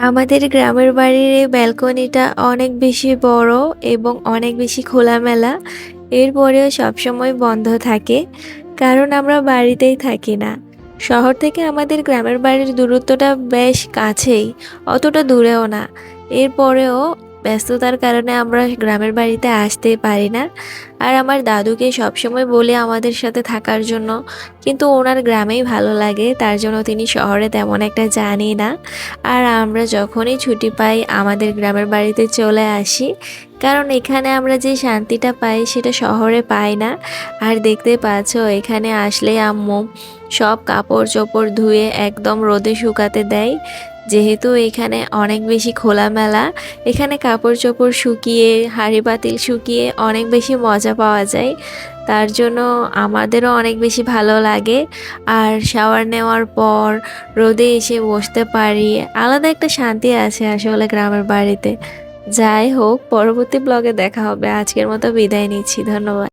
আমাদের গ্রামের বাড়ির এই ব্যালকনিটা অনেক বেশি বড় এবং অনেক বেশি খোলামেলা। এরপরেও সবসময় বন্ধ থাকে। কারণ আমরা বাড়িতেই থাকি না। শহর থেকে আমাদের গ্রামের বাড়ির দূরত্বটা বেশ কাছেই, অতটা দূরেও না। এরপরেও ব্যস্ততার কারণে আমরা গ্রামের বাড়িতে আসতেই পারি না। আর আমার দাদুকে সবসময় বলি আমাদের সাথে থাকার জন্য, কিন্তু ওনার গ্রামেই ভালো লাগে, তার জন্য তিনি শহরে তেমন একটা যানই না। আর আমরা যখনই ছুটি পাই আমাদের গ্রামের বাড়িতে চলে আসি, কারণ এখানে আমরা যে শান্তিটা পাই সেটা শহরে পাই না। আর দেখতে পাচ্ছ এখানে আসলে আম্মু সব কাপড় চোপড় ধুয়ে একদম রোদে শুকাতে দেয়। যেহেতু এখানে অনেক বেশি খোলামেলা, এখানে কাপড় চোপড় শুকিয়ে হাঁড়ি পাতিল শুকিয়ে অনেক বেশি মজা পাওয়া যায়। তার জন্য আমাদেরও অনেক বেশি ভালো লাগে। আর শাওয়ার নেওয়ার পর রোদে এসে বসতে পারি, আলাদা একটা শান্তি আছে আসলে গ্রামের বাড়িতে। যাই হোক, পরবর্তী ব্লগে দেখা হবে। আজকের মতো বিদায় নিচ্ছি, ধন্যবাদ।